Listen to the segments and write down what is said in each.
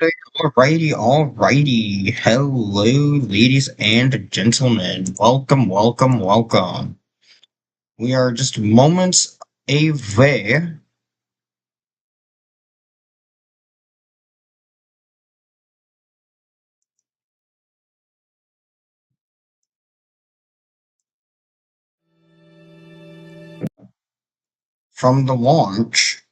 Alrighty. Hello, ladies and gentlemen. Welcome. We are just moments away from the launch,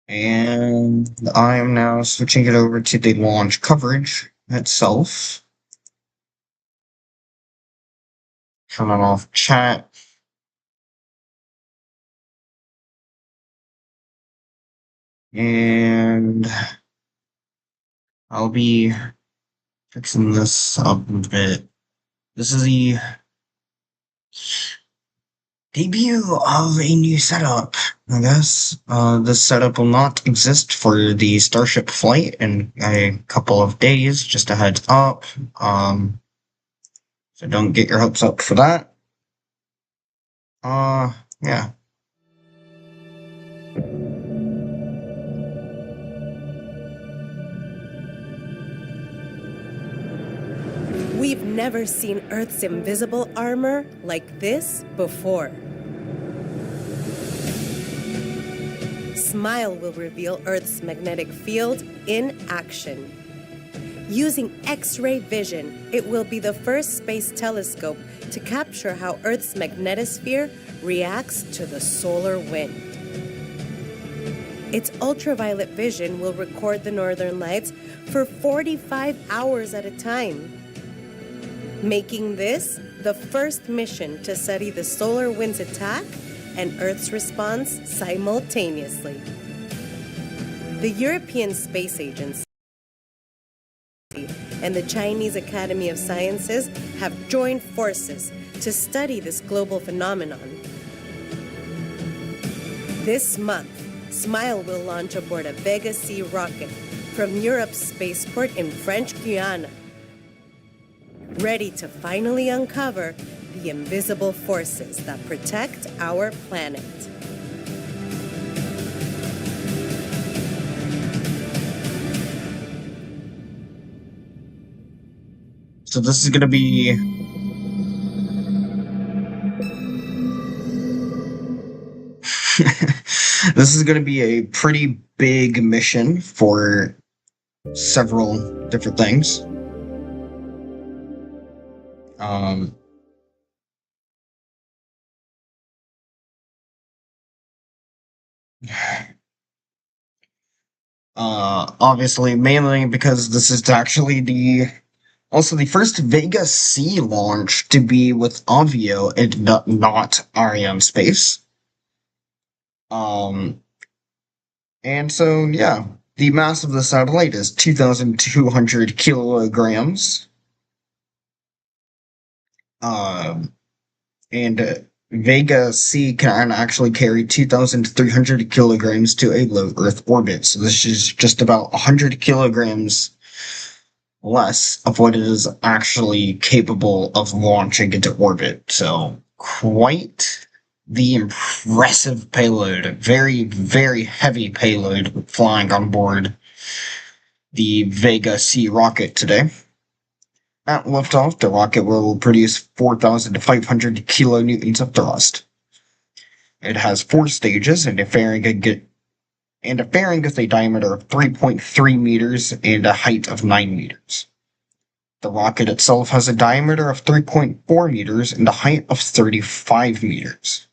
and I am now switching it over to the launch coverage itself. Turning off chat, and I'll be fixing this up a bit. This is the debut of a new setup, I guess. This setup will not exist for the Starship flight in a couple of days, just a heads up. So don't get your hopes up for that. Yeah. We've never seen Earth's invisible armor like this before. SMILE will reveal Earth's magnetic field in action. Using X-ray vision, it will be the first space telescope to capture how Earth's magnetosphere reacts to the solar wind. Its ultraviolet vision will record the northern lights for 45 hours at a time, making this the first mission to study the solar wind's attack and Earth's response simultaneously. The European Space Agency and the Chinese Academy of Sciences have joined forces to study this global phenomenon. This month, SMILE will launch aboard a Vega-C rocket from Europe's spaceport in French Guiana, ready to finally uncover the invisible forces that protect our planet. So this is gonna be this is gonna be a pretty big mission for several different things. Um, Obviously, mainly because this is actually the first Vega-C launch to be with Avio and not Arianespace. Um, and so, yeah, the mass of the satellite is 2,200 kilograms. Um, and Vega-C can actually carry 2,300 kilograms to a low Earth orbit. So this is just about 100 kilograms less of what it is actually capable of launching into orbit. So quite the impressive payload. Very heavy payload flying on board the Vega-C rocket today. At liftoff, the rocket will produce 4,500 kilonewtons of thrust. It has 4 stages and a fairing with a diameter of 3.3 meters and a height of 9 meters. The rocket itself has a diameter of 3.4 meters and a height of 35 meters.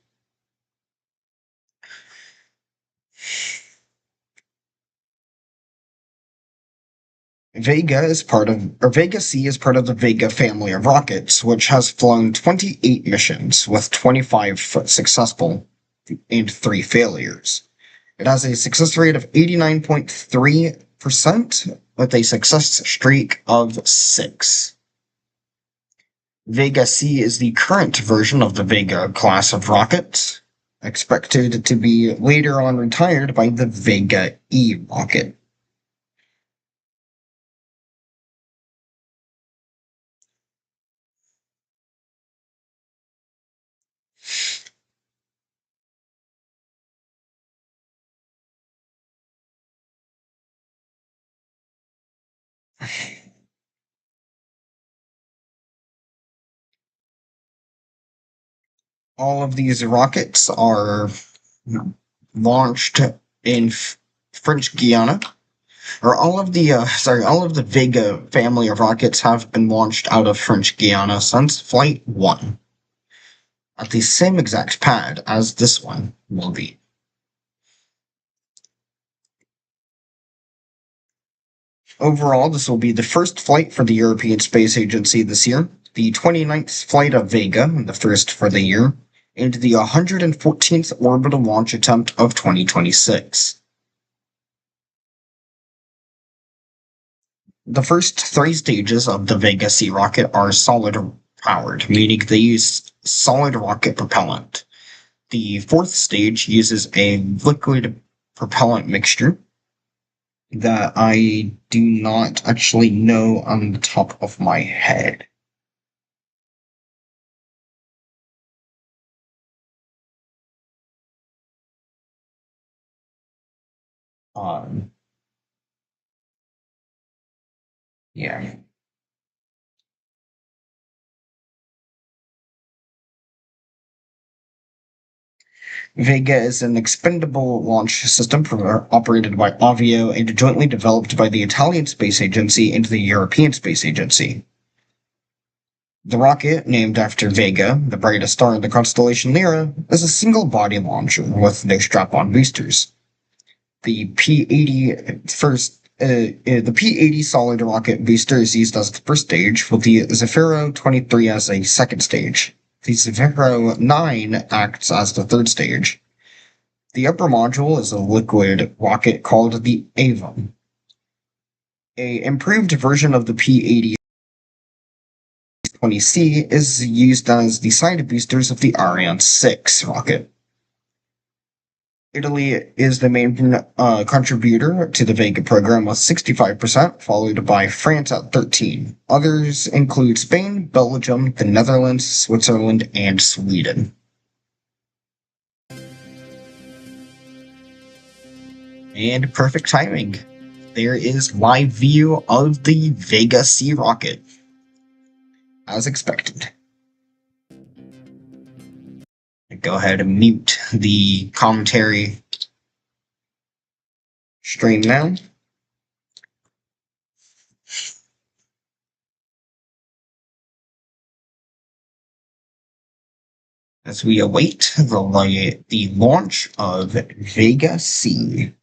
Vega-C is part of the Vega family of rockets, which has flown 28 missions, with 25 successful and 3 failures. It has a success rate of 89.3%, with a success streak of 6. Vega-C is the current version of the Vega class of rockets, expected to be later on retired by the Vega-E rocket. All of these rockets are launched in French Guiana, or all of the Vega family of rockets have been launched out of French Guiana since Flight 1, at the same exact pad as this one will be. Overall, this will be the first flight for the European Space Agency this year, the 29th flight of Vega, the first for the year, and the 114th orbital launch attempt of 2026. The first three stages of the Vega-C rocket are solid powered, meaning they use solid rocket propellant. The fourth stage uses a liquid propellant mixture that I do not actually know on the top of my head. Um, yeah. Vega is an expendable launch system operated by Avio and jointly developed by the Italian Space Agency and the European Space Agency. The rocket, named after Vega, the brightest star in the constellation Lyra, is a single-body launcher with no strap-on boosters. The P-80 solid rocket booster is used as the first stage, with the Zefiro 23 as a second stage. The Zefiro 9 acts as the third stage. The upper module is a liquid rocket called the Avum. A improved version of the P-80 20C is used as the side boosters of the Ariane 6 rocket. Italy is the main contributor to the Vega program with 65%, followed by France at 13%. Others include Spain, Belgium, the Netherlands, Switzerland, and Sweden. And perfect timing. There is live view of the Vega-C rocket, as expected. Go ahead and mute the commentary stream now. As we await the launch of Vega-C.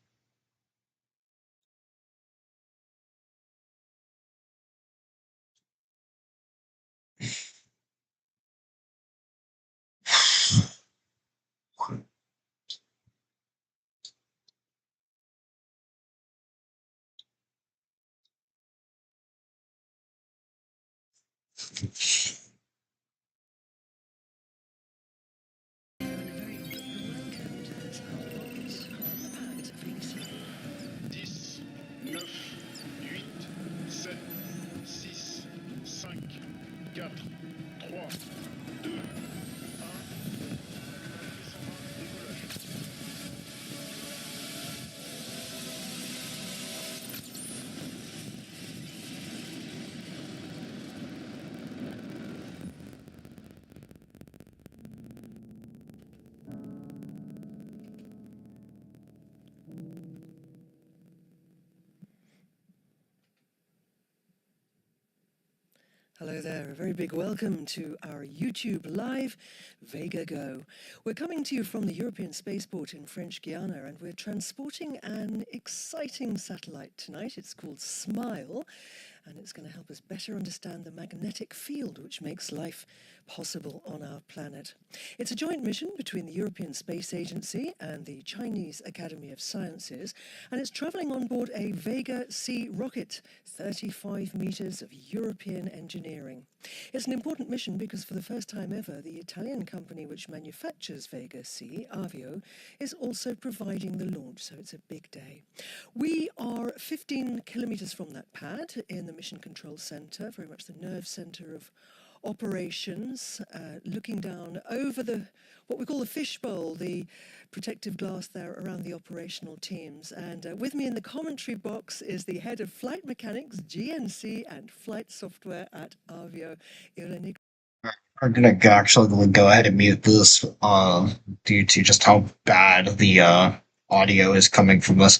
Hello there, a very big welcome to our YouTube live Vega Go. We're coming to you from the European Spaceport in French Guiana, and we're transporting an exciting satellite tonight. It's called SMILE, and it's going to help us better understand the magnetic field which makes life possible on our planet. It's a joint mission between the European Space Agency and the Chinese Academy of Sciences, and it's traveling on board a Vega-C rocket, 35 meters of European engineering. It's an important mission because for the first time ever, the Italian company which manufactures Vega-C, Avio, is also providing the launch, so it's a big day. We are 15 kilometers from that pad in the Mission Control Center, very much the nerve center of operations, looking down over the what we call the fishbowl, the protective glass there around the operational teams. And with me in the commentary box is the head of flight mechanics, GNC, and flight software at Avio, Ilenik. I'm gonna actually go ahead and mute this due to just how bad the audio is coming from this.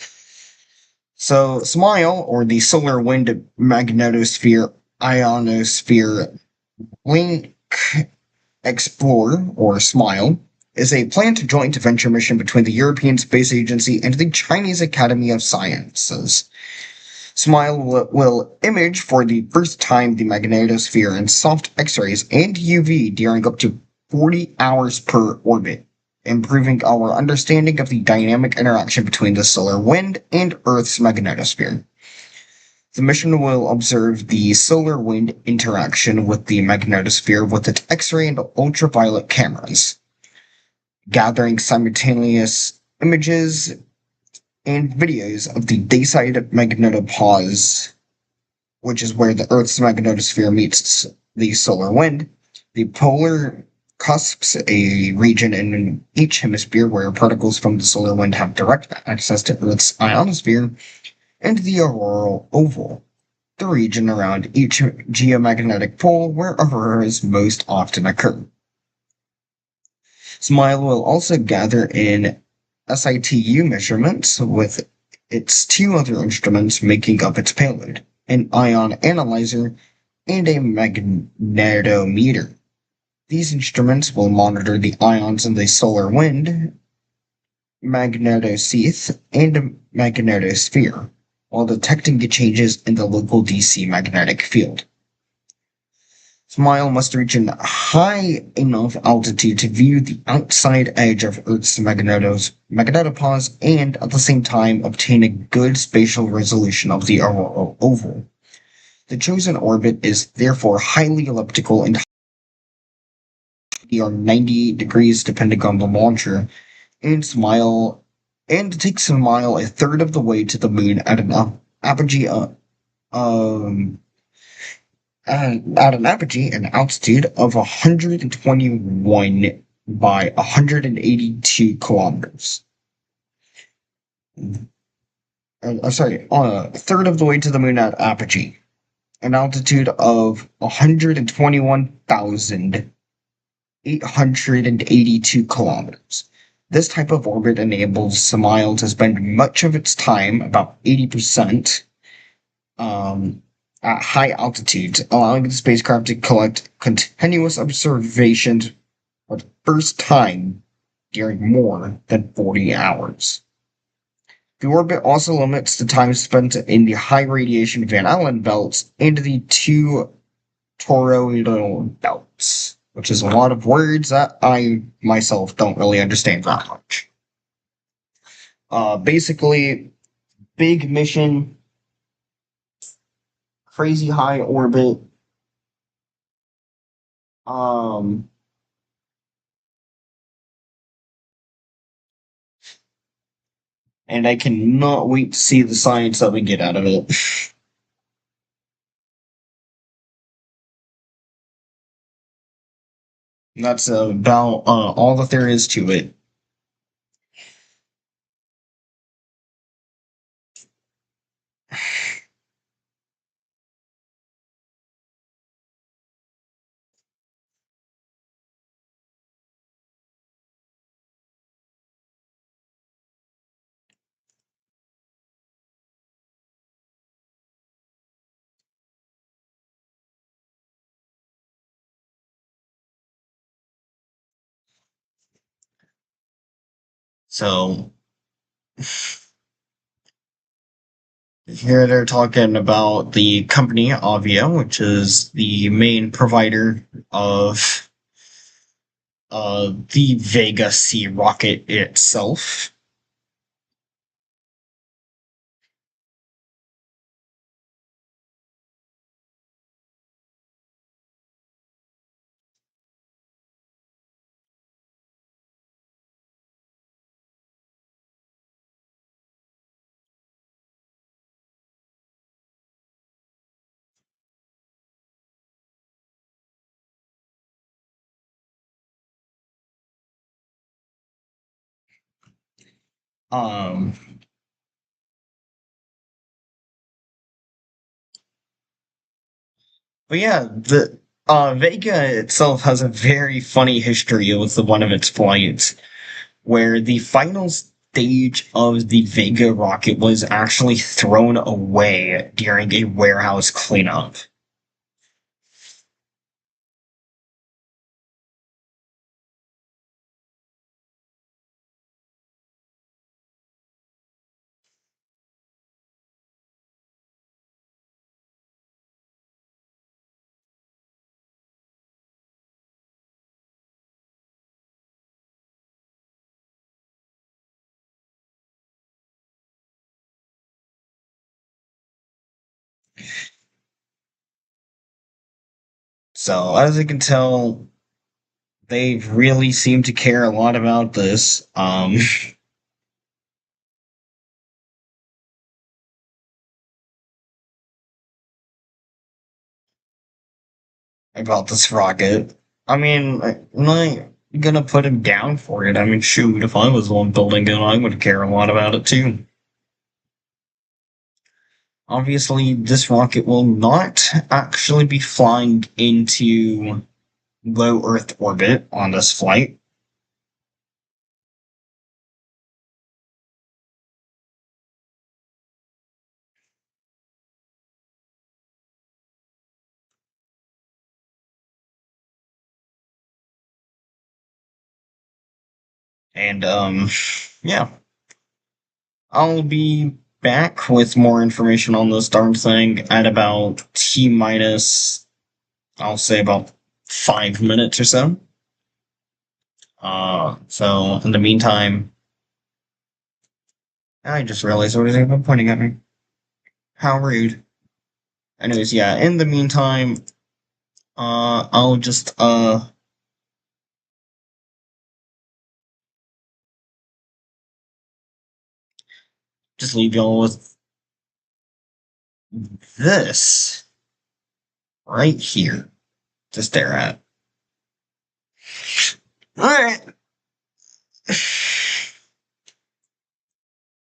So, SMILE, or the Solar Wind Magnetosphere Ionosphere Link Explorer, or SMILE, is a planned joint venture mission between the European Space Agency and the Chinese Academy of Sciences. SMILE will image for the first time the magnetosphere in soft X-rays and UV during up to 40 hours per orbit, improving our understanding of the dynamic interaction between the solar wind and Earth's magnetosphere. The mission will observe the solar wind interaction with the magnetosphere with its X-ray and ultraviolet cameras, gathering simultaneous images and videos of the dayside magnetopause, which is where the Earth's magnetosphere meets the solar wind. The polar cusps, a region in each hemisphere where particles from the solar wind have direct access to Earth's ionosphere, and the auroral oval, the region around each geomagnetic pole where auroras most often occur. SMILE will also gather in SITU measurements with its two other instruments making up its payload, an ion analyzer and a magnetometer. These instruments will monitor the ions in the solar wind, magnetoseith, and magnetosphere, while detecting changes in the local DC magnetic field. SMILE must reach a high enough altitude to view the outside edge of Earth's magnetopause and, at the same time, obtain a good spatial resolution of the auroral oval. The chosen orbit is therefore highly elliptical and or 90 degrees depending on the launcher, and takes SMILE a third of the way to the moon at an apogee at an apogee and altitude of 121 by 182 kilometers. A third of the way to the moon at apogee, an altitude of 121,882 kilometers. This type of orbit enables SMILE to spend much of its time, about 80%, at high altitudes, allowing the spacecraft to collect continuous observations for the first time during more than 40 hours. The orbit also limits the time spent in the high radiation Van Allen belts and the two toroidal belts, which is a lot of words that I myself don't really understand that much. Basically, big mission, crazy high orbit. Um, and I cannot wait to see the science that we get out of it. That's about all that there is to it. So here they're talking about the company Avia, which is the main provider of the Vega-C rocket itself. Um, but yeah, the Vega itself has a very funny history with one of its flights, where the final stage of the Vega rocket was actually thrown away during a warehouse cleanup. So as you can tell, they really seem to care a lot about this. About this rocket. I mean, I'm not gonna put him down for it. I mean, shoot, if I was the one building it, I would care a lot about it too. Obviously, this rocket will not actually be flying into low Earth orbit on this flight. And, yeah. I'll be back with more information on this darn thing at about T minus, I'll say about 5 minutes or so. So in the meantime, I just realized what is even pointing at me. How rude. Anyways, yeah, in the meantime, I'll just leave y'all with this right here to stare at. Alright.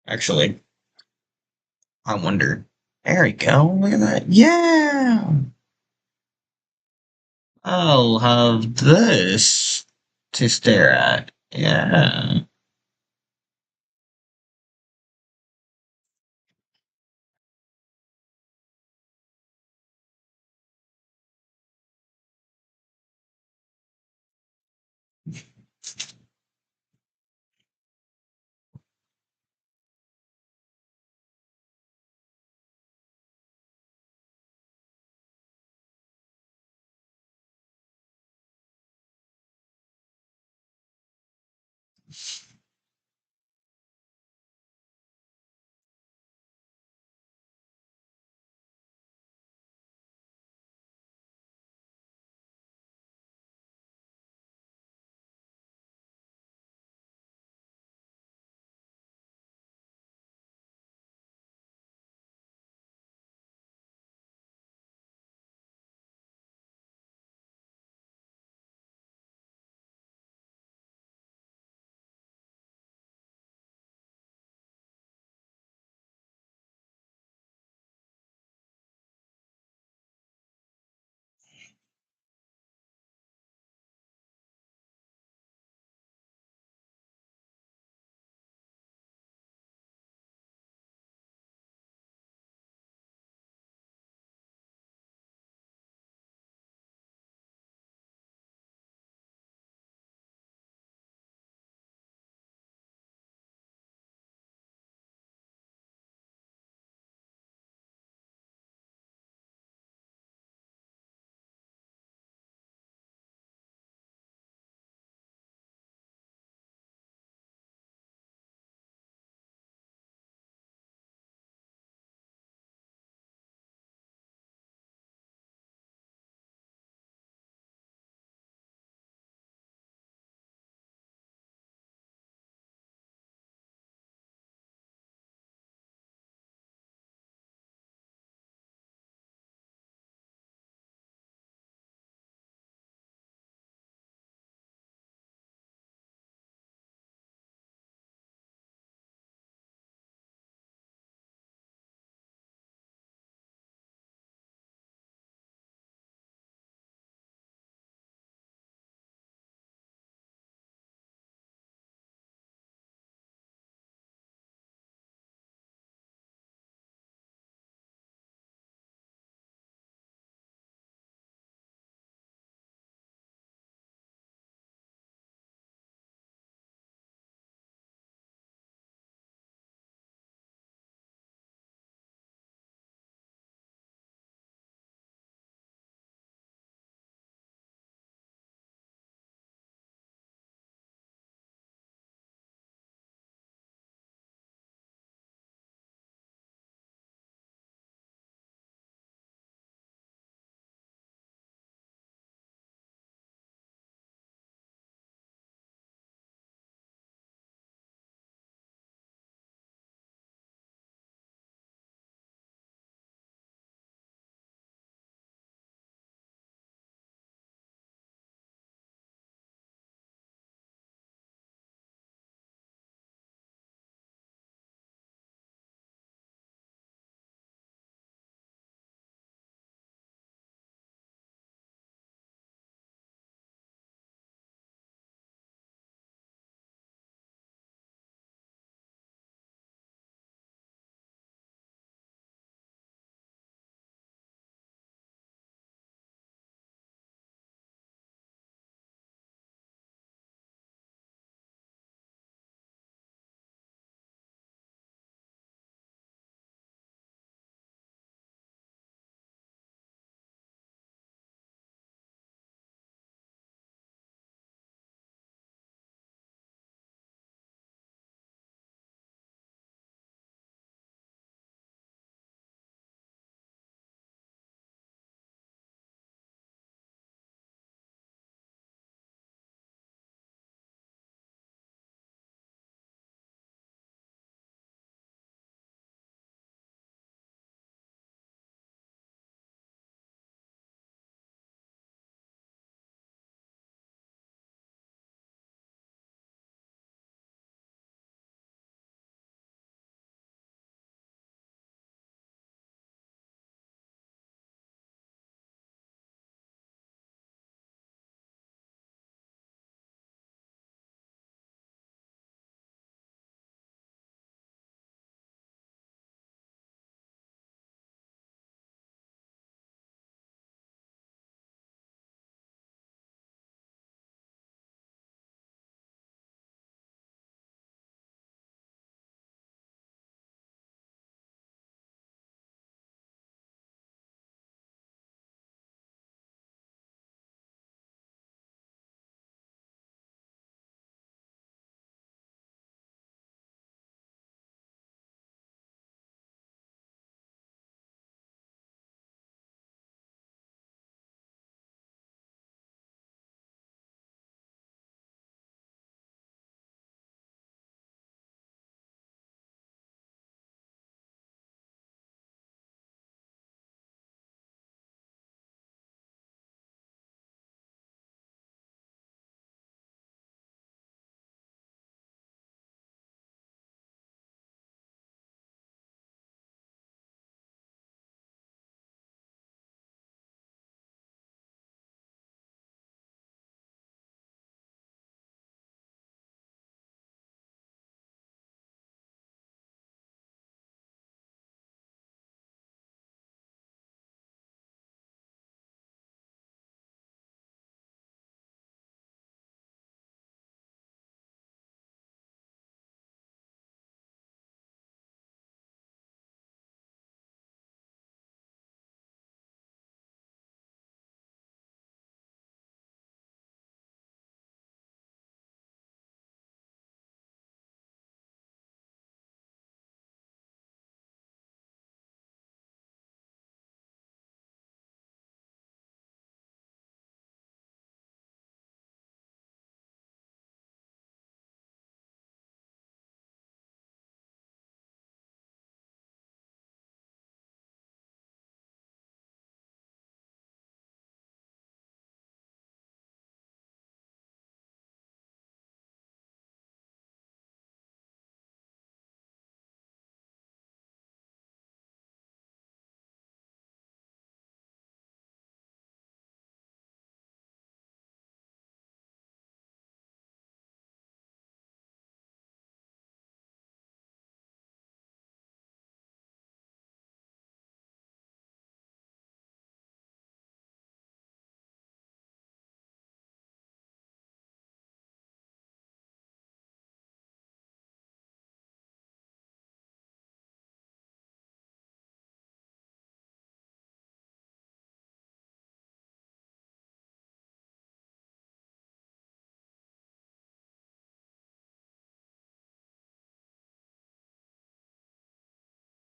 Actually, I wonder. There we go. Look at that. Yeah! I'll have this to stare at. Yeah.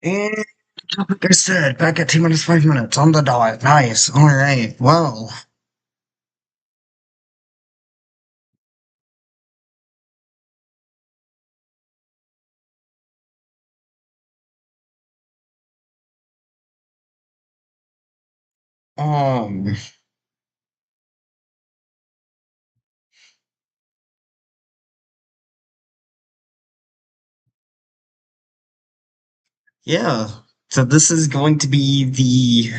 And like I said, back at T minus 5 minutes on the dot. Nice. All right. Well, um, yeah. So this is going to be the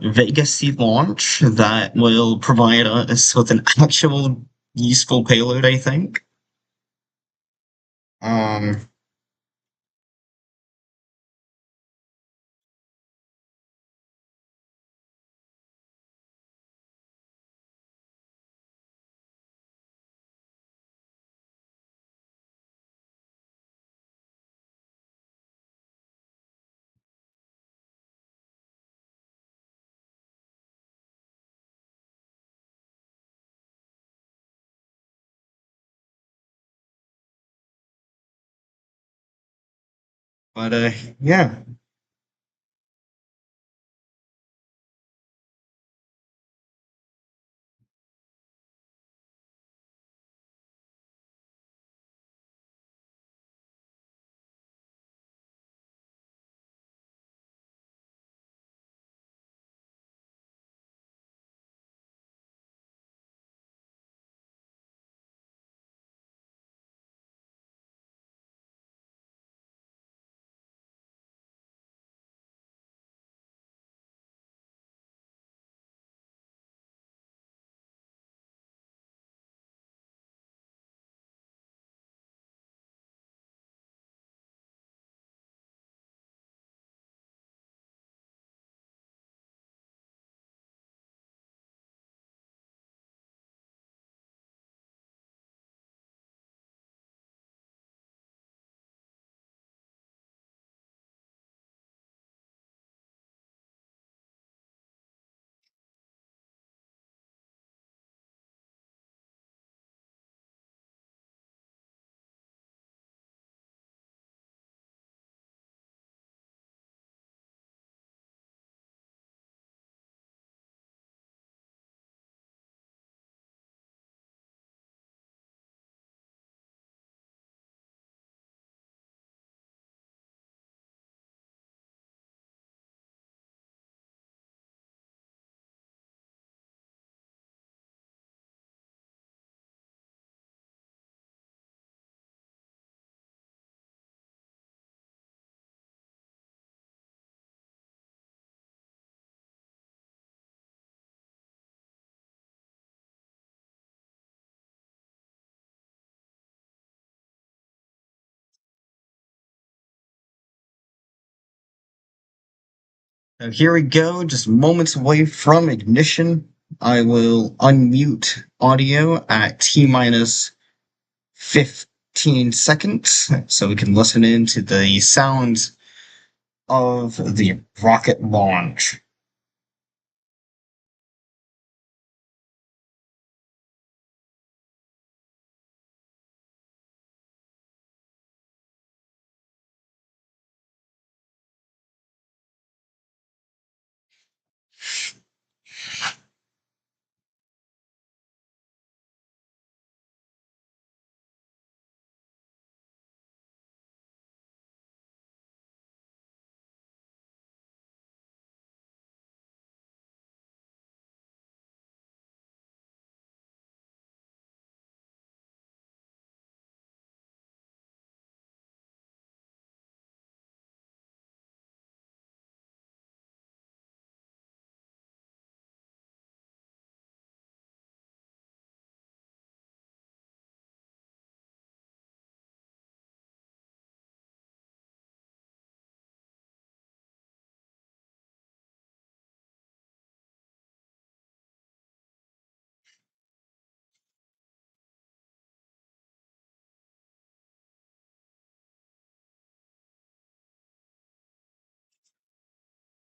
Vega-C launch that will provide us with an actual useful payload, I think. Um, but yeah. So here we go, just moments away from ignition. I will unmute audio at T minus 15 seconds so we can listen in to the sounds of the rocket launch.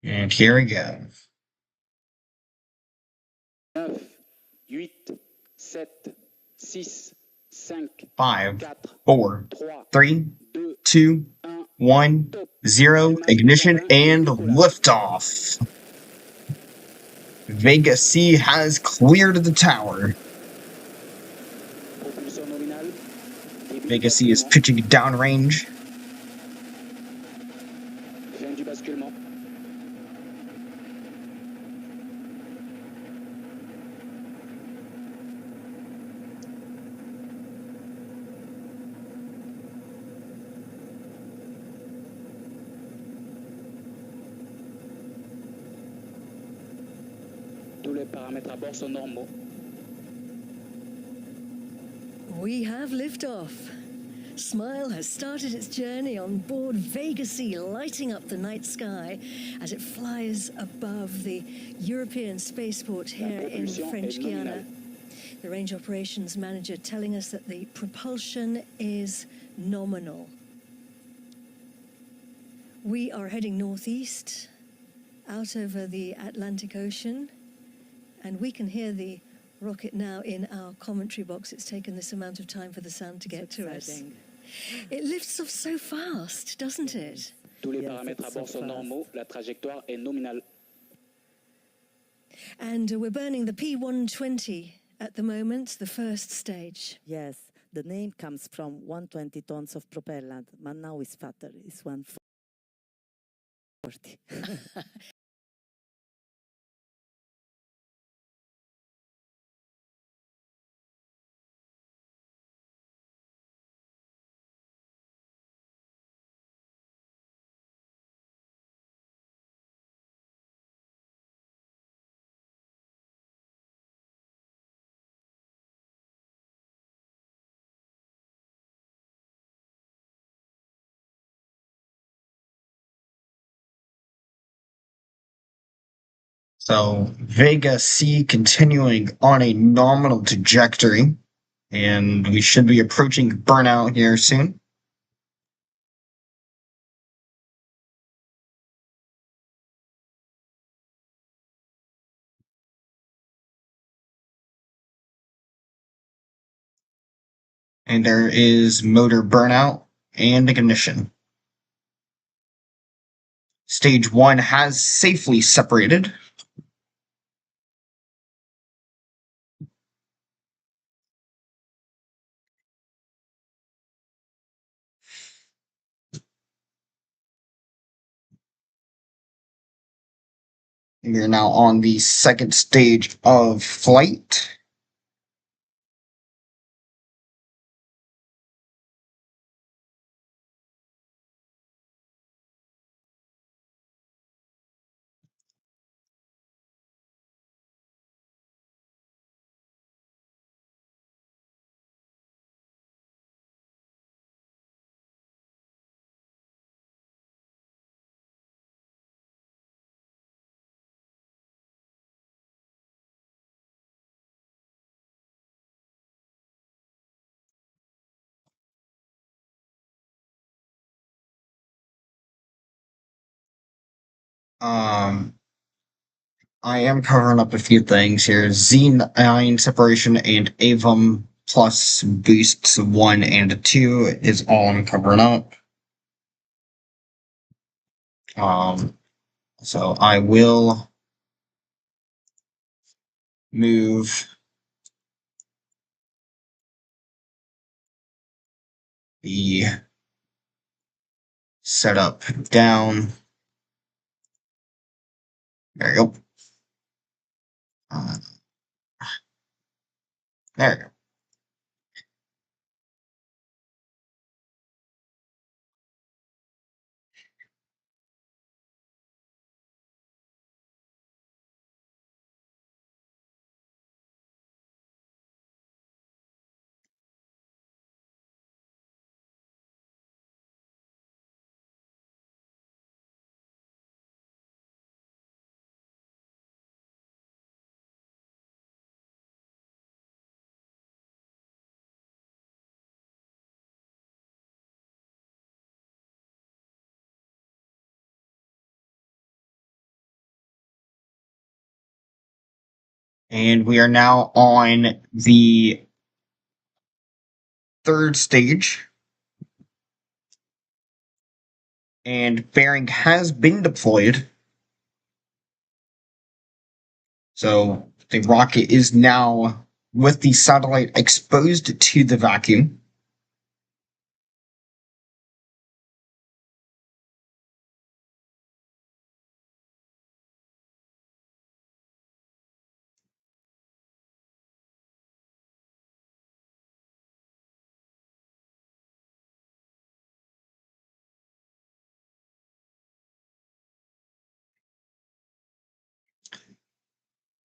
And here we go. 9, 8, 7, 6, 5, Five, 4, four, 3, three, 2, two, 1, 0, ignition, and liftoff. Vega-C has cleared the tower. Propulseur nominal. Début du Vega-C is basculement. pitching downrange. Fin du basculement. Tous les paramètres à bord sont normaux. We have liftoff. Smile has started its journey on board Vega-C, lighting up the night sky as it flies above the European spaceport here in French Guiana. The range operations manager telling us that the propulsion is nominal. We are heading northeast, out over the Atlantic Ocean, and we can hear the rocket now in our commentary box. It's taken this amount of time for the sound to get to us. It lifts off so fast, doesn't it? Tous les paramètres à bord sont normaux. La trajectoire est nominale. And we're burning the P120 at the moment, the first stage. Yes, the name comes from 120 tons of propellant, but now it's fatter. It's 140. So Vega-C continuing on a nominal trajectory, and we should be approaching burnout here soon. And there is motor burnout and ignition. Stage 1 has safely separated. We are now on the second stage of flight. I am covering up a few things here. Z9 separation and Avum plus boosts 1 and 2 is all I'm covering up. So I will move the setup down. There you go. There you go. And we are now on the third stage. and fairing has been deployed. So the rocket is now with the satellite exposed to the vacuum.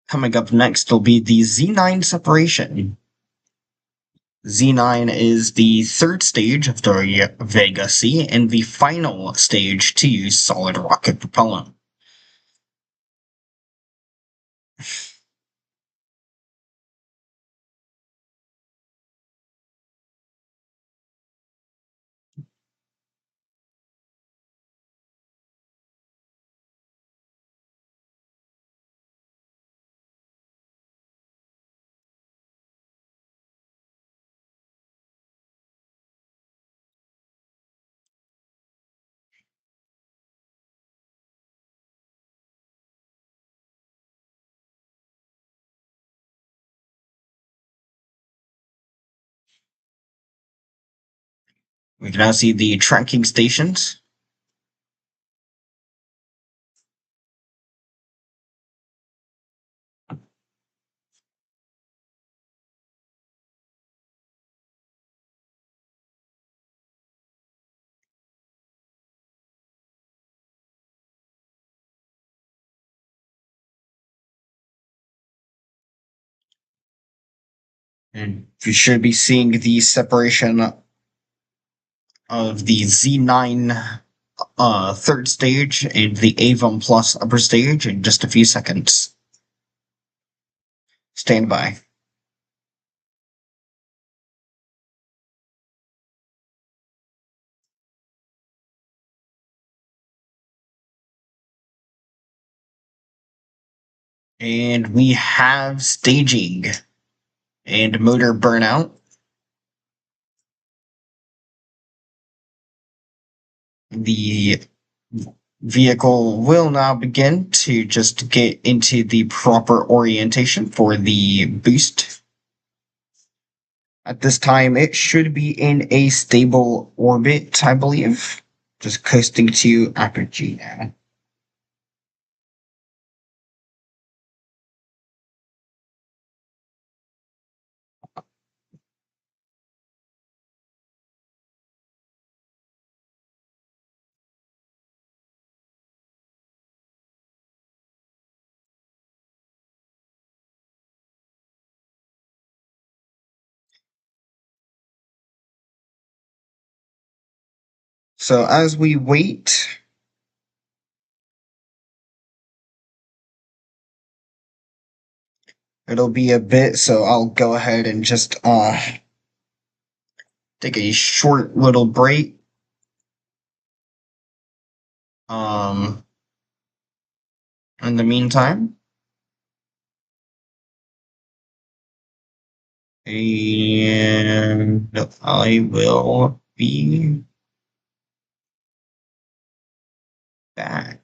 Coming up next will be the Z9 separation. Z9 is the third stage of the Vega-C and the final stage to use solid rocket propellant. We can now see the tracking stations. And you should be seeing the separation of the Z9 third stage and the Avon Plus upper stage in just a few seconds. Stand by. And we have staging and motor burnout. The vehicle will now begin to just get into the proper orientation for the boost. At this time, it should be in a stable orbit, I believe. Just coasting to apogee now. So as we wait, it'll be a bit, so I'll go ahead and just take a short little break. In the meantime. And I will be back.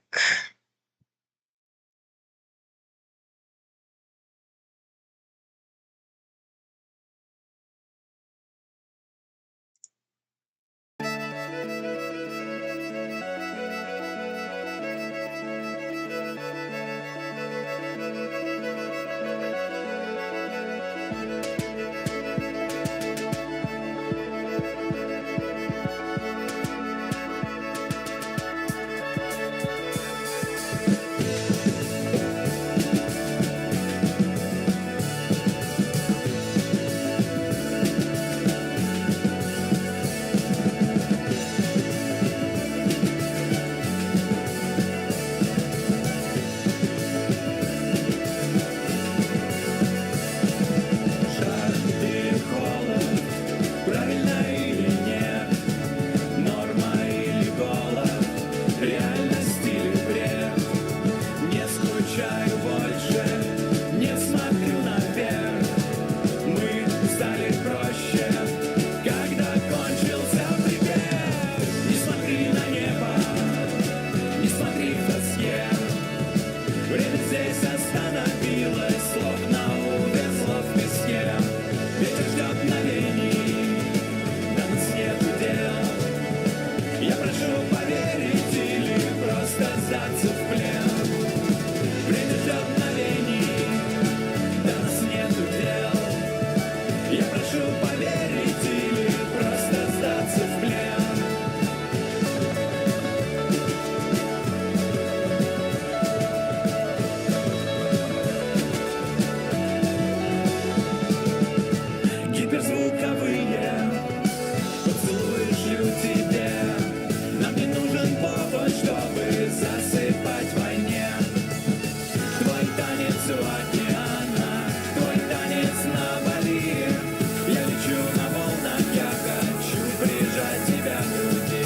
тебя в груди.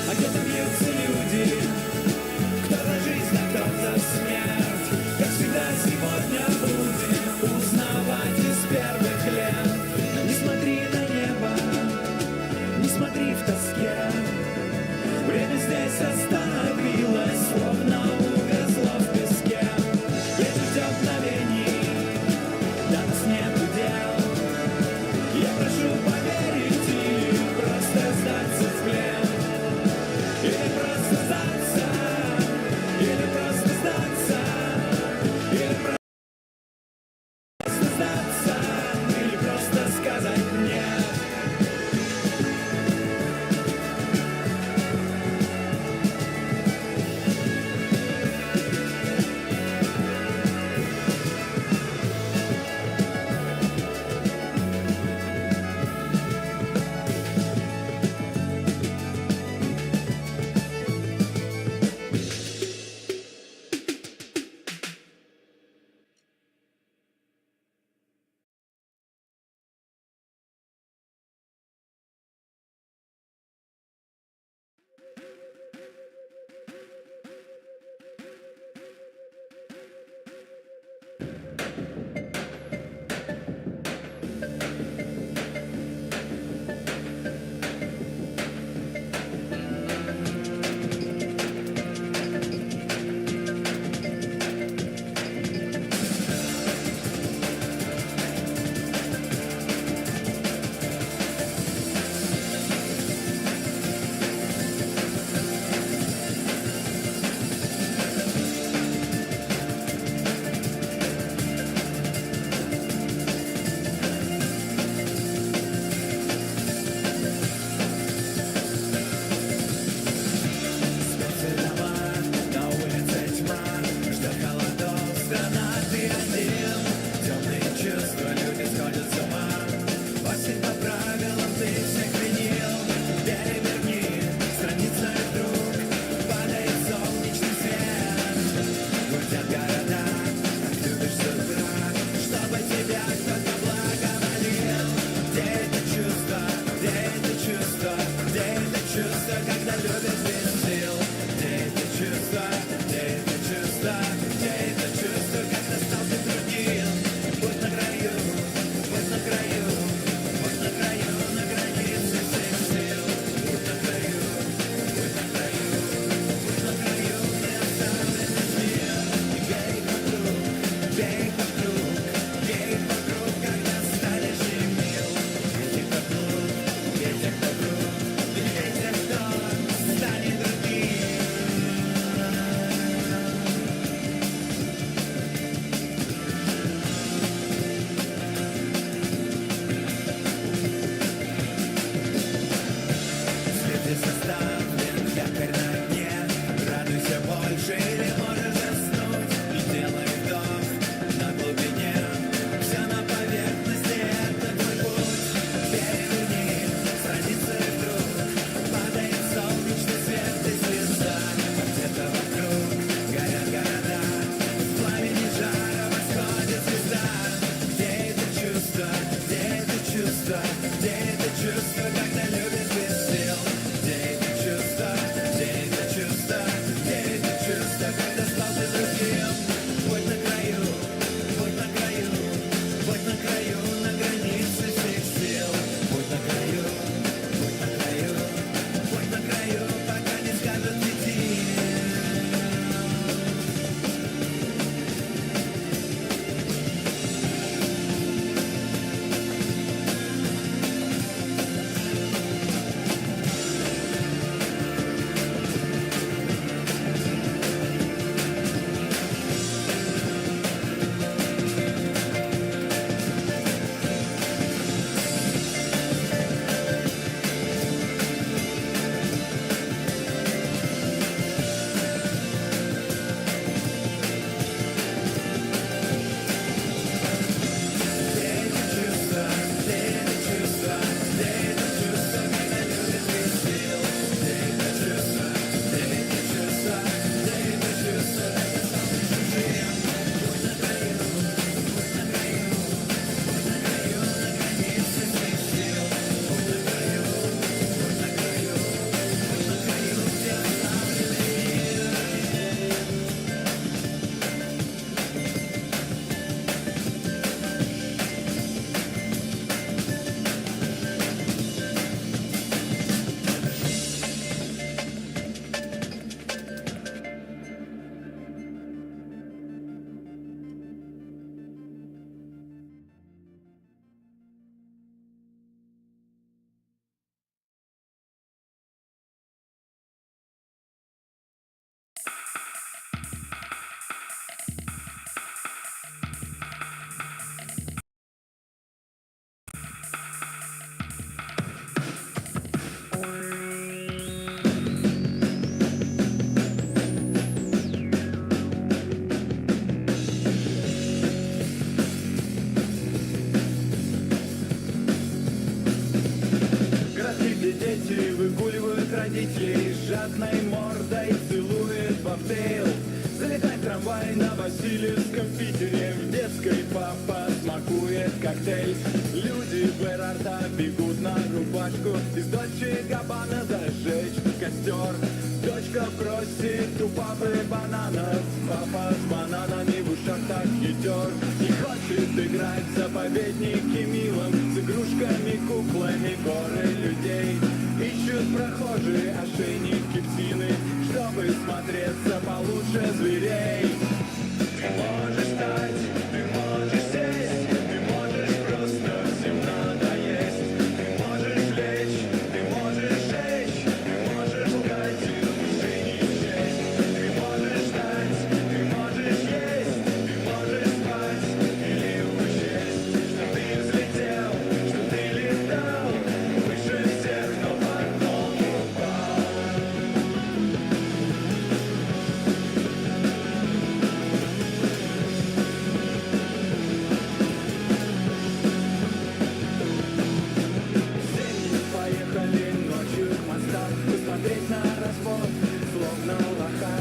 А где-то бьются люди, кто за жизнь, а кто за смерть. Как всегда сегодня будем узнавать из первых лет. Не смотри на небо, не смотри в тоске. Время здесь остановилось, словно увязло в песке. Ветер ждет мгновений, до нас нету дел. Я прошу поверить или просто сдаться в плен. Или просто сдаться, или просто сдаться, или просто сдаться, или просто сказать нет. родителей жадной мордой целует бобтейл. Залетает трамвай на Васильевском в Питере. В детской папа смакует коктейль. Люди в аэропорта бегут на рубашку. Из Дольче Габбана зажечь костер. Дочка просит у папы бананов. Папа с бананами в ушах так хитер. Не хочет играть в заповедники милым. С игрушками, куклами, горы людей. Ищут прохожие ошейники псины, чтобы смотреться получше зверей. Ты можешь стать, ты можешь сесть, ты можешь просто всем надоесть. Ты можешь лечь, ты можешь жечь, ты можешь лгать и души не честь. Ты можешь ждать, ты можешь есть, ты можешь спать или учесть, что ты взлетел, что ты летал выше всех, но потом упал. Семьи поехали ночью к мостам посмотреть на развод, словно лоха.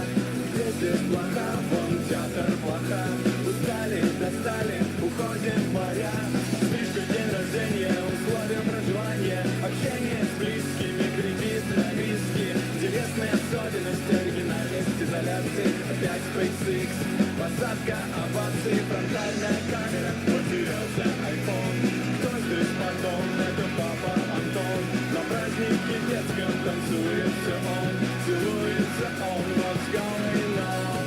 Где здесь плоха, вон театр плоха. Устали, достали, уходим в моря. Слишком день рождения, условия проживания. Общение с близкими, кредит на риски. Интересные особенности, оригинальность изоляции. Опять SpaceX, посадка, овации, фронтальная камера. Потерялся iPhone. Кто здесь потом? Это папа Антон. На празднике детском танцуется он. Целуется он. What's going on?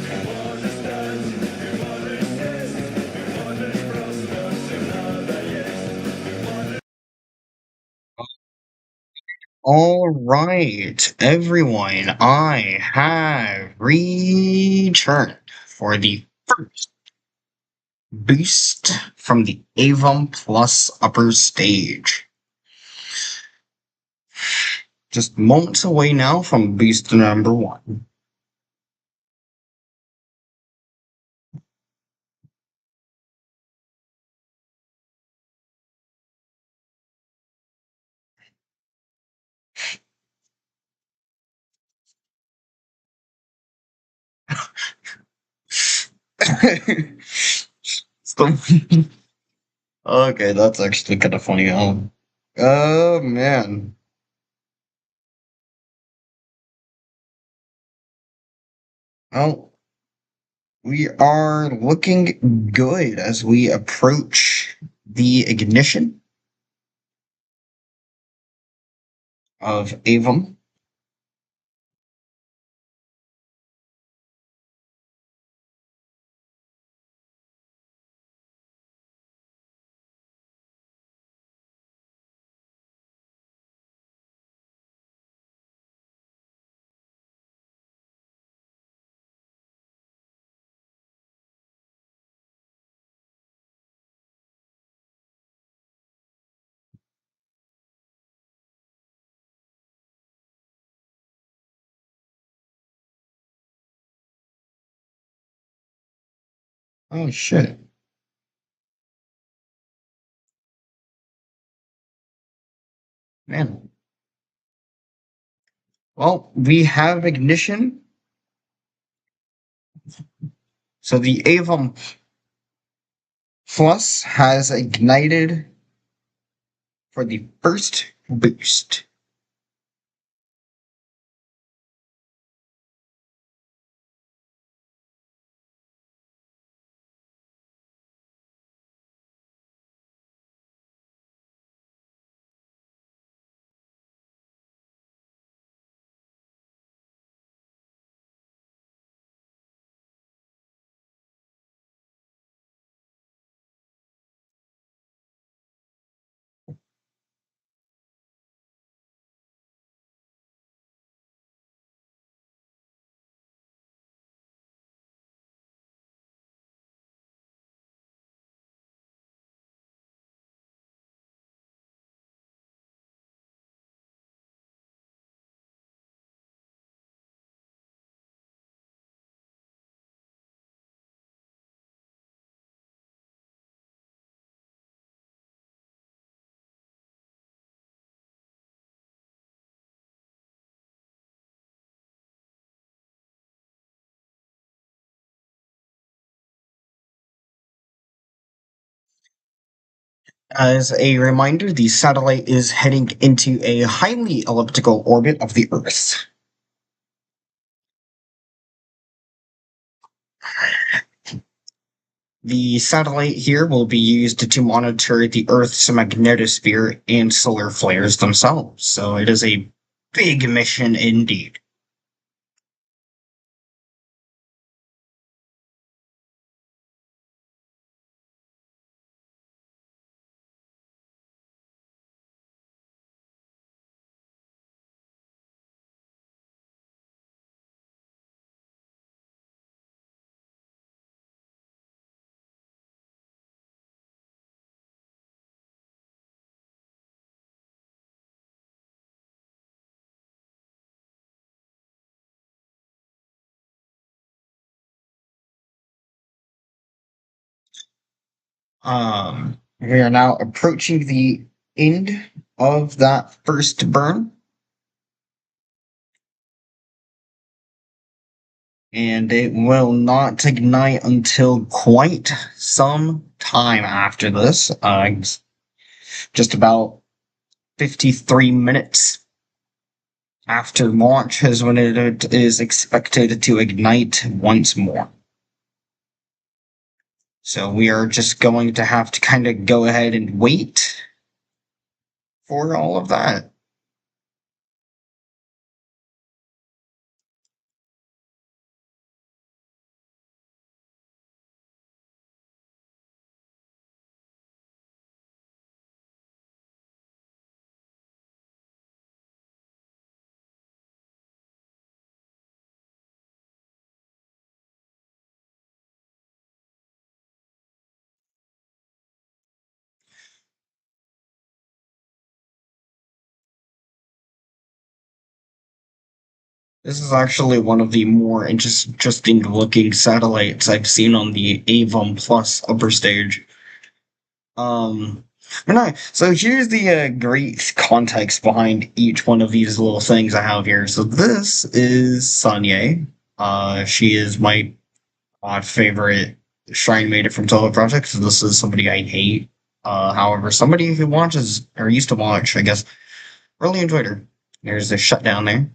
Ты можешь стать, ты можешь сесть, ты можешь просто всем надоесть. Ты можешь... All right, everyone, I have returned for the first boost from the Avon Plus upper stage. Just moments away now from boost number 1. So- okay, that's actually kind of funny. Oh man. Well, we are looking good as we approach the ignition of Avon. Oh shit. Man. Well, we have ignition. So the Avon Plus has ignited for the first boost. As a reminder, the satellite is heading into a highly elliptical orbit of the Earth. The satellite here will be used to monitor the Earth's magnetosphere and solar flares themselves, so it is a big mission indeed. We are now approaching the end of that first burn. And it will not ignite until quite some time after this. Just about 53 minutes after launch is when it is expected to ignite once more. So we are just going to have to kind of go ahead and wait for all of that. This is actually one of the more interesting looking satellites I've seen on the Avon Plus upper stage. But no, so here's the great context behind each one of these little things I have here. So this is Sanye. She is my favorite shrine maiden from Solo Project. So this is somebody I hate. However, somebody who watches or used to watch, I guess, really enjoyed her. There's a shutdown there.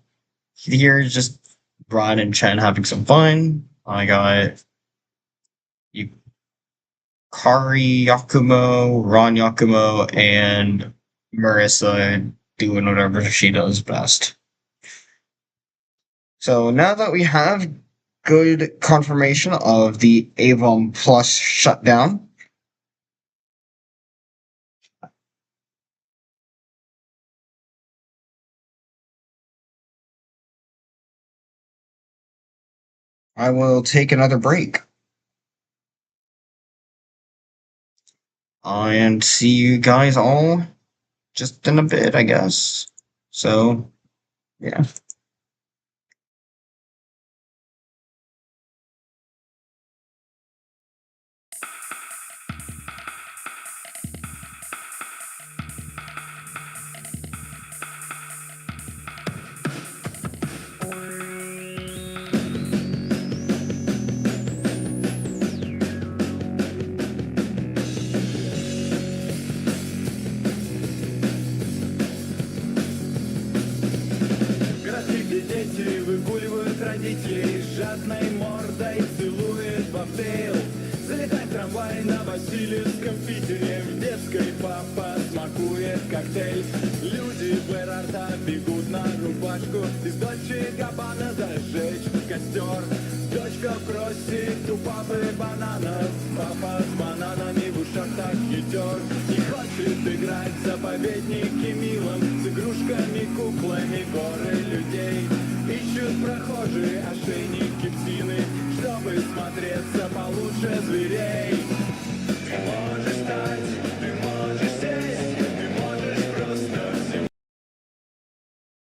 Here is just Brian and Chen having some fun. I got you. Kari Yakumo, Ron Yakumo, and Marissa doing whatever she does best. So now that we have good confirmation of the Avon Plus shutdown, I will take another break. And see you guys all just in a bit, I guess. So, yeah. Городки, где дети выгуливают родителей, жадной мордой целует бобтейл. Залетает трамвай на Васильевском Питере, в детской папа смакует коктейль. Люди в аэропорта бегут на рубашку, из Дольче Габбана зажечь костер. Дочка просит у папы бананов, папа с бананами в ушах так хитер. Не хочет играть в заповедники милым, с игрушками, куклами, горы людей. Ищут прохожие ошейники псины, чтобы смотреться получше зверей. Ты можешь стать, ты можешь сесть, ты можешь просто всем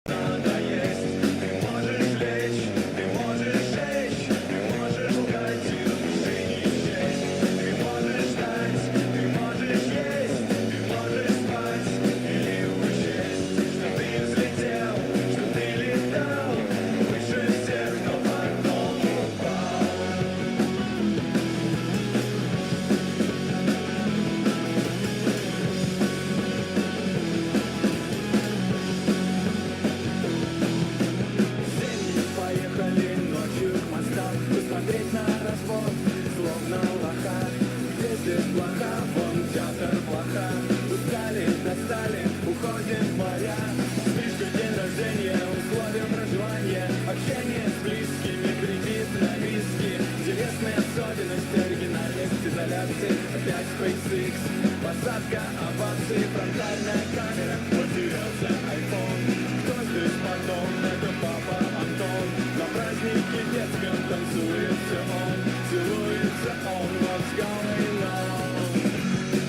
надоесть. Ты можешь лечь, ты можешь жечь, ты можешь лгать и души не честь. Ты можешь стать, ты можешь есть, ты можешь спать или учесть, что ты взлетел, что ты летал выше всех, но потом упал. опять SpaceX. Посадка, овации, фронтальная камера. Потерялся iPhone. Кто здесь потом? Это папа Антон. На празднике детском танцуется он. Целуется он. What's going on?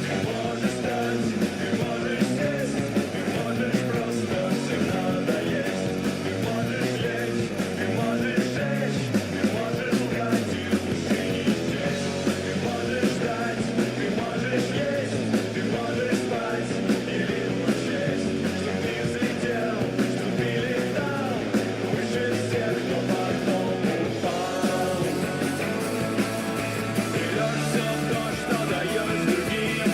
Ты можешь стать, ты можешь сесть, ты можешь просто всегда доесть. Ты можешь лечь, ты можешь жечь, ты можешь лгать и души не честь. Ты можешь ждать, ты можешь есть, ты можешь спать или учесть. Что ты взлетел, что ты летал выше всех, кто потом упал. Берешься в то, что даешь другим.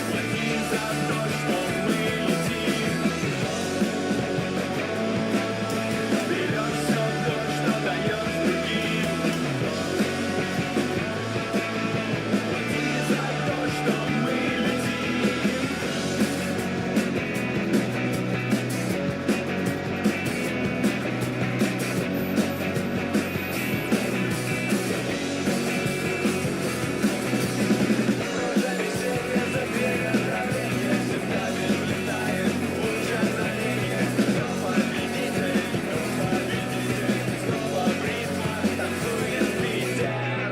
Плати за то, что мы летим. Берешься в то, что даешь другим. Плати за то, что мы летим. Роза веселья за перерождение, цветами влетает луч озарения. Кто победитель, снова в ритмах танцует Питер.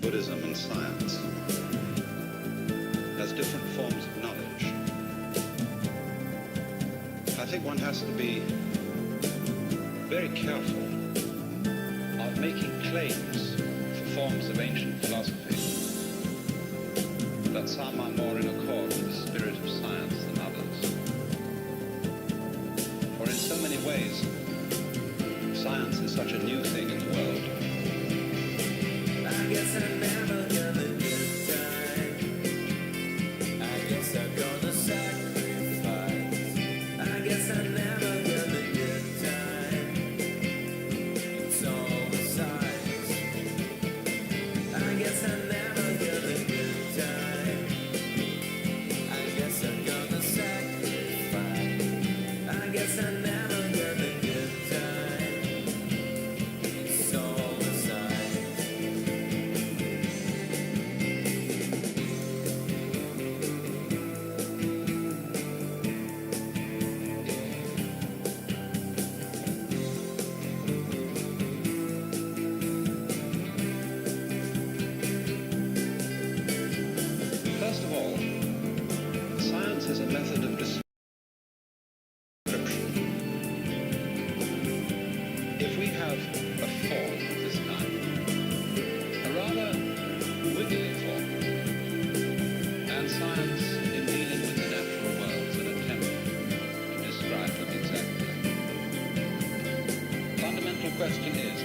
Buddhism and science as different forms of knowledge, I think one has to be very careful of making claims for forms of ancient philosophy that some are more in accord with the spirit of science than others. For in so many ways, science is such a new thing in the world. I guess I'm never gonna get time. I guess I'm gonna sacrifice. I guess I'm never gonna get time. It's all the size. I guess I'm never gonna get time. I guess I'm gonna sacrifice. I guess I'm never gonna get time. It's all the size. First of all, science is a method of description. If we have a form of this kind, a rather wiggly form, and science in dealing with the natural world is an attempt to describe them exactly. Fundamental question is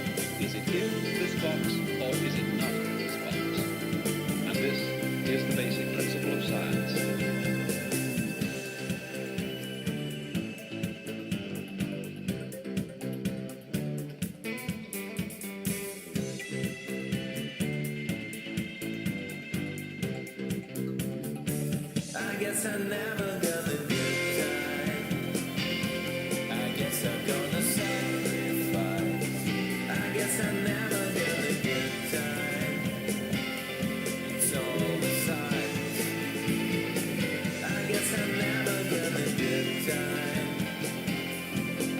it in this box or is it not in this box? And this is the basic principle of science. I guess I'm never gonna get time. I guess I'm gonna sacrifice. I guess I'm never gonna get time. It's all the size. I guess I'm never gonna get time.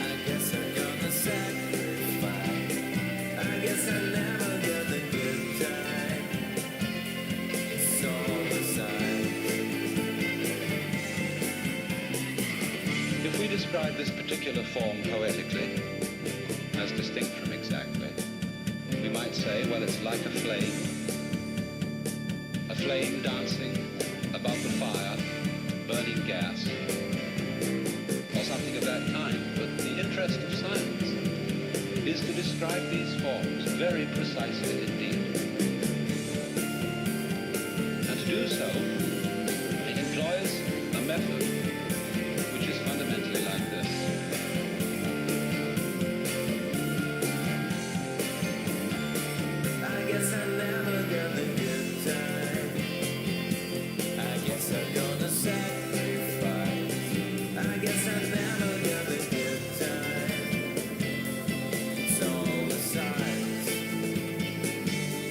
I guess I'm gonna sacrifice. I guess I'm never gonna get time. It's all the size. If we describe this particular form poetically, as distinct from exactly, we might say, well, it's like a flame dancing above the fire, burning gas, or something of that kind. But the interest of science is to describe these forms very precisely indeed. And to do so, it employs a method which is fundamentally like this. I guess I'm never gonna get time. I guess I'm gonna sacrifice. I guess I'm never gonna get time. It's all the size.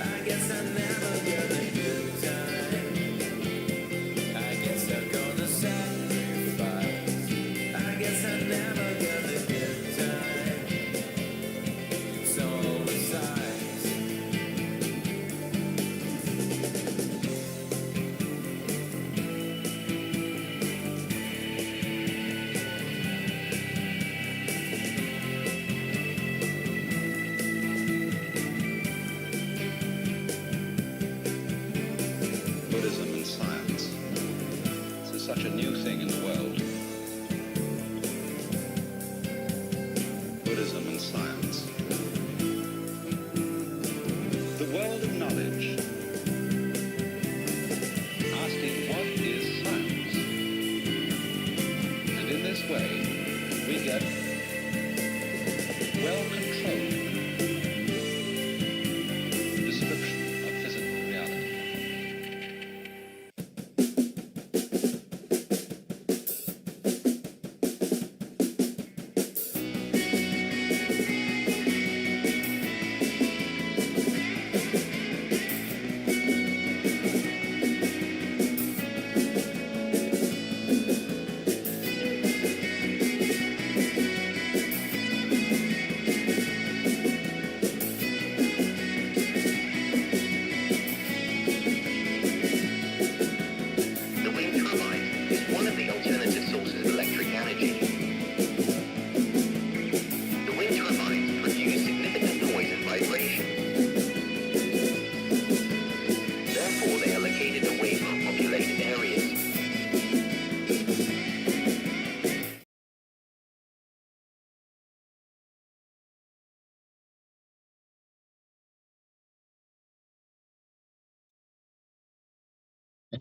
I guess I'm never gonna get time. I guess I'm gonna sacrifice. I guess I'm never gonna get time. It's all the size.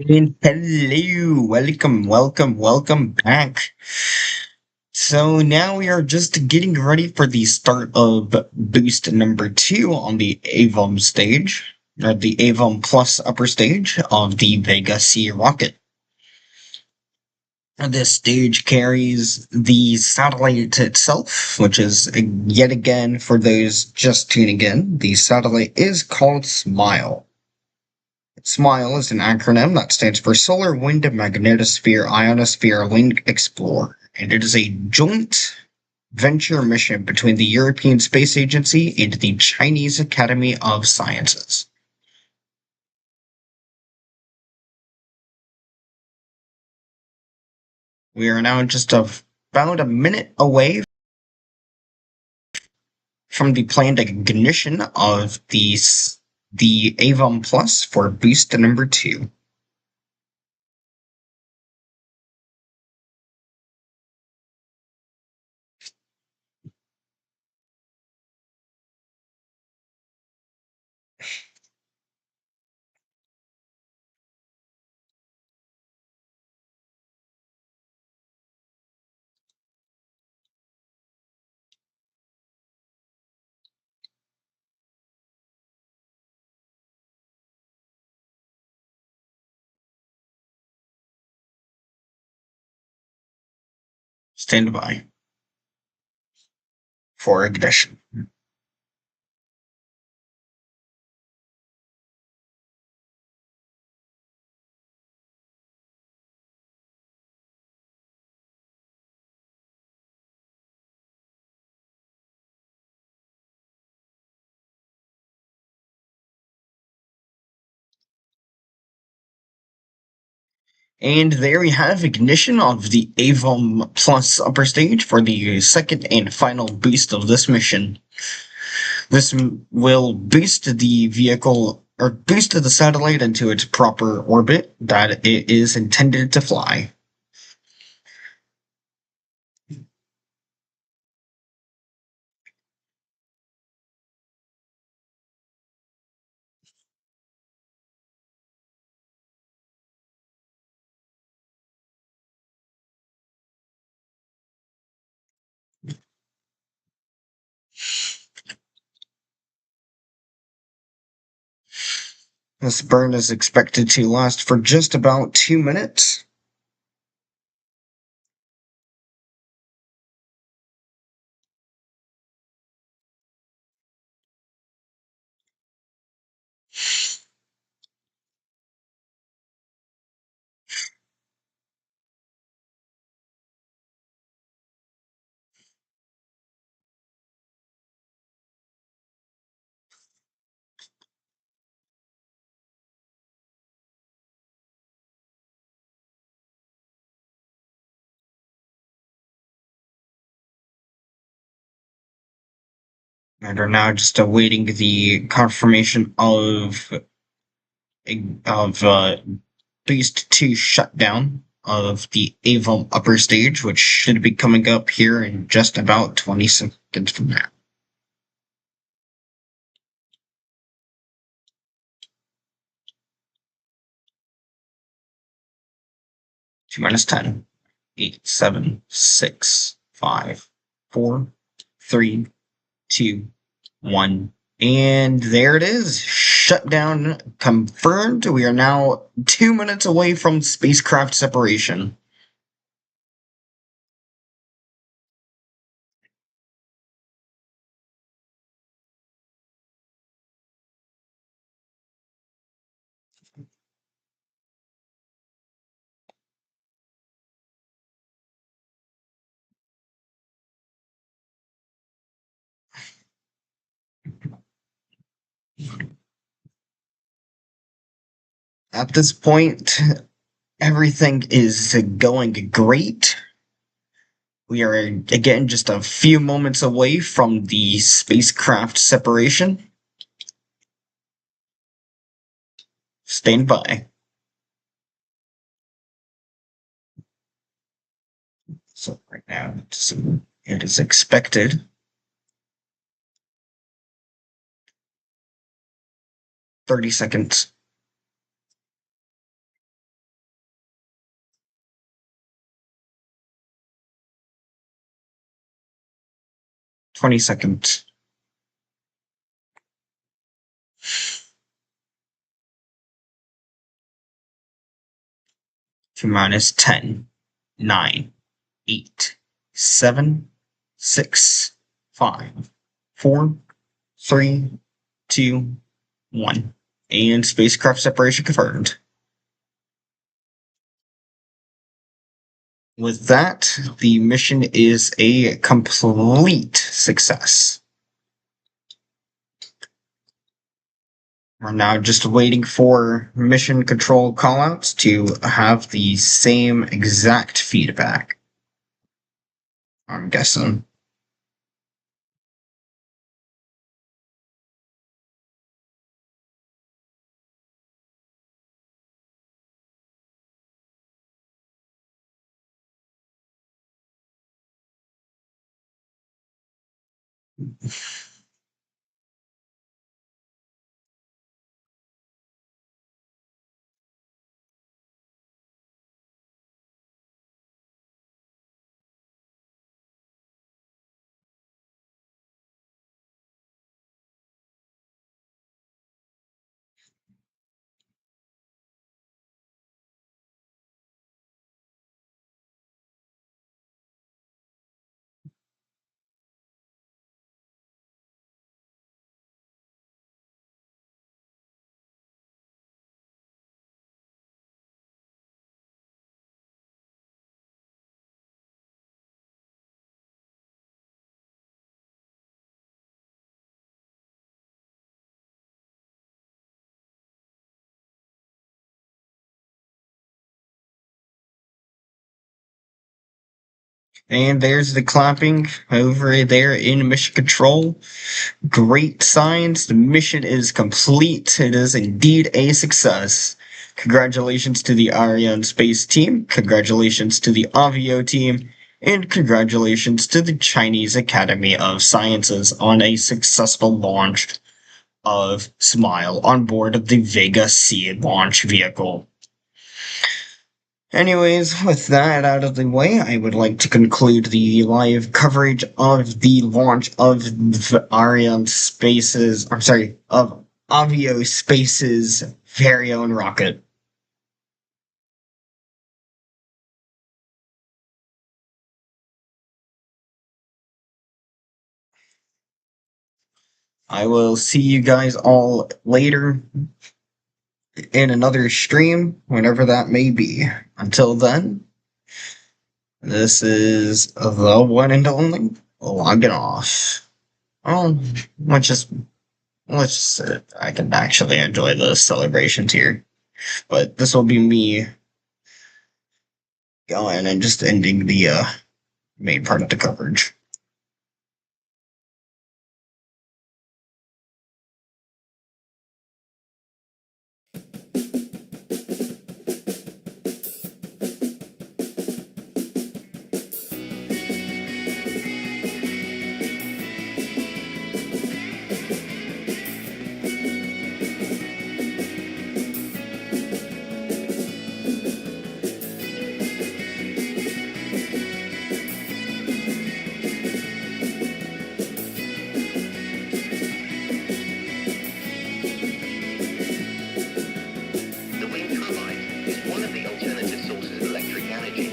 And hello, welcome back. So now we are just getting ready for the start of boost number 2 on the Avum stage, or the Avum Plus upper stage of the Vega-C rocket. This stage carries the satellite itself, which is yet again, for those just tuning in, the satellite is called SMILE. SMILE is an acronym that stands for Solar Wind Magnetosphere Ionosphere Link Explorer, and it is a joint venture mission between the European Space Agency and the Chinese Academy of Sciences. We are now just about a minute away from the planned ignition of the Avon Plus for boost number 2. Stand by for ignition. And there we have ignition of the Avon Plus upper stage for the second and final boost of this mission. This will boost the vehicle, or boost the satellite into its proper orbit that it is intended to fly. This burn is expected to last for just about 2 minutes. And are now just awaiting the confirmation of boost 2 shutdown of the Avon upper stage, which should be coming up here in just about 20 seconds from now. Two minus 10, 8, 7, 6, 5, 4, 3, 2, 1. And there it is. Shutdown confirmed. We are now 2 minutes away from spacecraft separation. At this point, everything is going great. We are again just a few moments away from the spacecraft separation. Stand by. So right now, it is expected 30 seconds. 20 seconds. T minus 10, 9, 8, 7, 6, 5, 4, 3, 2, 1. And spacecraft separation confirmed. With that, the mission is a complete success. We're now just waiting for mission control callouts to have the same exact feedback. I'm guessing. And there's the clapping over there in mission control. Great signs. The mission is complete. It is indeed a success. Congratulations to the Ariane Space Team. Congratulations to the Avio team. And congratulations to the Chinese Academy of Sciences on a successful launch of SMILE on board of the Vega-C launch vehicle. Anyways, with that out of the way, I would like to conclude the live coverage of the launch of Ariane Space's, of Avio Space's very own rocket. I will see you guys all later in another stream, whenever that may be. Until then, this is the one and only logging off. Oh, let's just I can actually enjoy the celebrations here. But this will be me going and just ending the main part of the coverage. The wind turbine is one of the alternative sources of electric energy.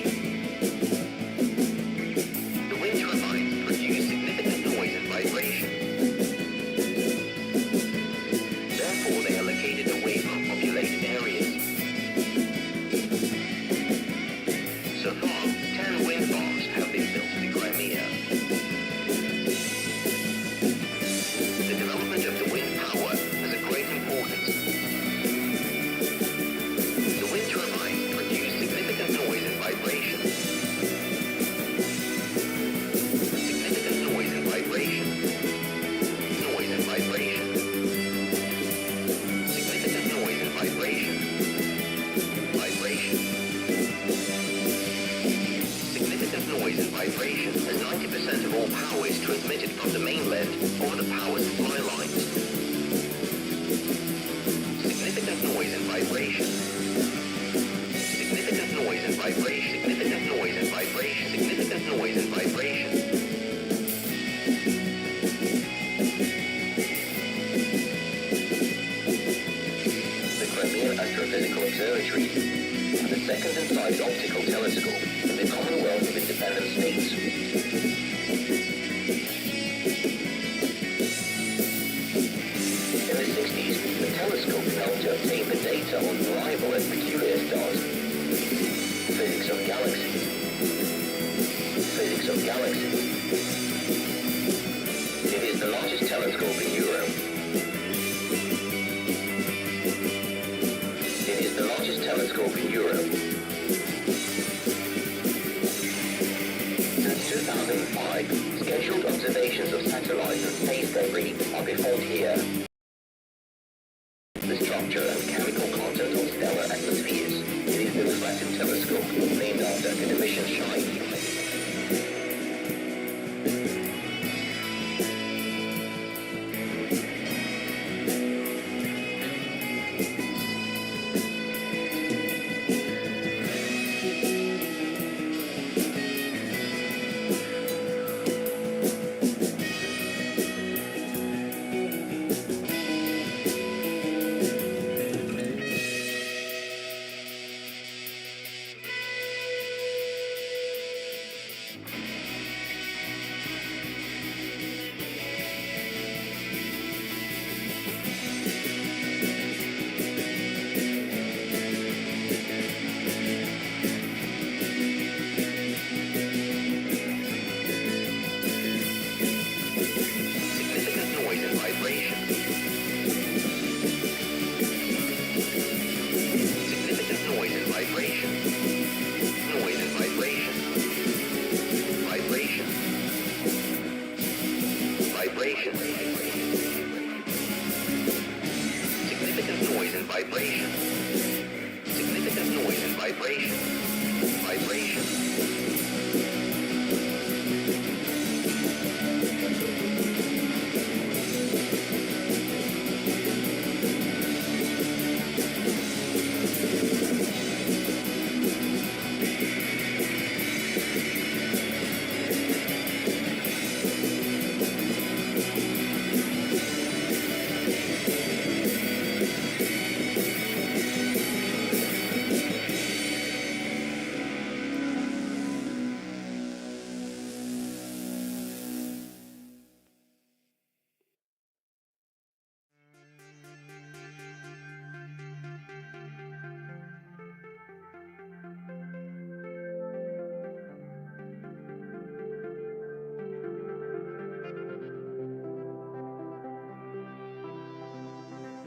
The wind turbines produce significant noise and vibration. Therefore, they are located away from populated areas. So far, 10 wind farms have been built in Crimea. The development of the wind power has a great importance. The wind turbines produce significant noise and vibration. Significant noise and vibration. Noise and vibration. Significant noise and vibration. Vibration. Significant noise and vibration, as 90% of all power is transmitted from the mainland over the power supply lines. Significant noise and vibration. Significant noise and vibration. Significant noise and vibration. Significant noise and vibration. astrophysical observatories, and the second and size optical telescope in the Commonwealth of Independent States. In the 60s, the telescope helped to obtain the data on variable and peculiar stars, physics of galaxies, It is the largest telescope in Europe. Since 2005, scheduled observations of satellites and space debris are performed here. The structure and chemical content of stellar atmospheres. It is the reflective telescope named after academician Shine.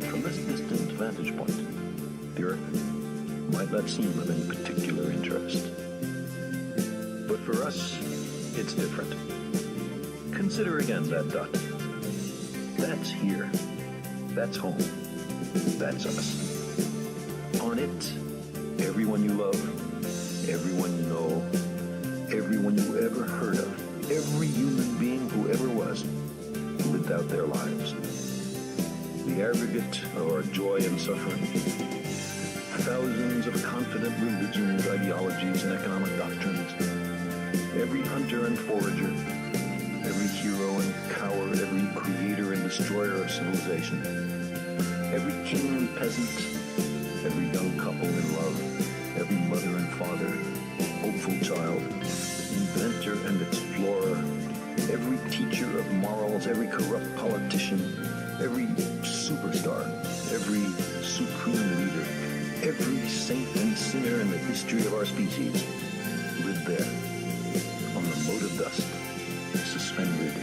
From this distant vantage point, the Earth might not seem of any particular interest. But for us, it's different. Consider again that dot. That's here. That's home. That's us. On it, everyone you love, everyone you know, everyone you ever heard of, every human being who ever was, lived out their lives. The aggregate of our joy and suffering, thousands of confident religions, ideologies, and economic doctrines, every hunter and forager, every hero and coward, every creator and destroyer of civilization, every king and peasant, every young couple in love, every mother and father, hopeful child, inventor and explorer, every teacher of morals, every corrupt politician, every superstar, every supreme leader, every saint and sinner in the history of our species lived there, on the mote of dust, suspended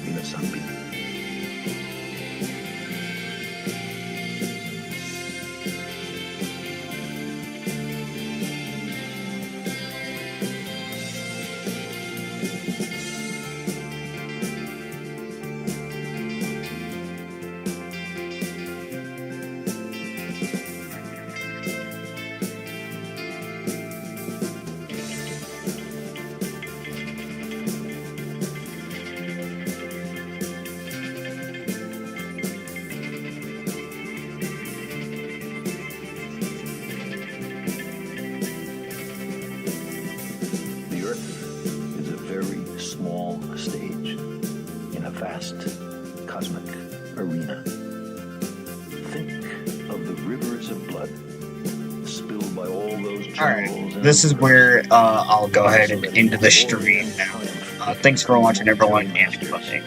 in a sunbeam. blood, spilled by all those generals. Alright, this is where I'll go ahead and end the stream now. Thanks for watching, everyone, and bye.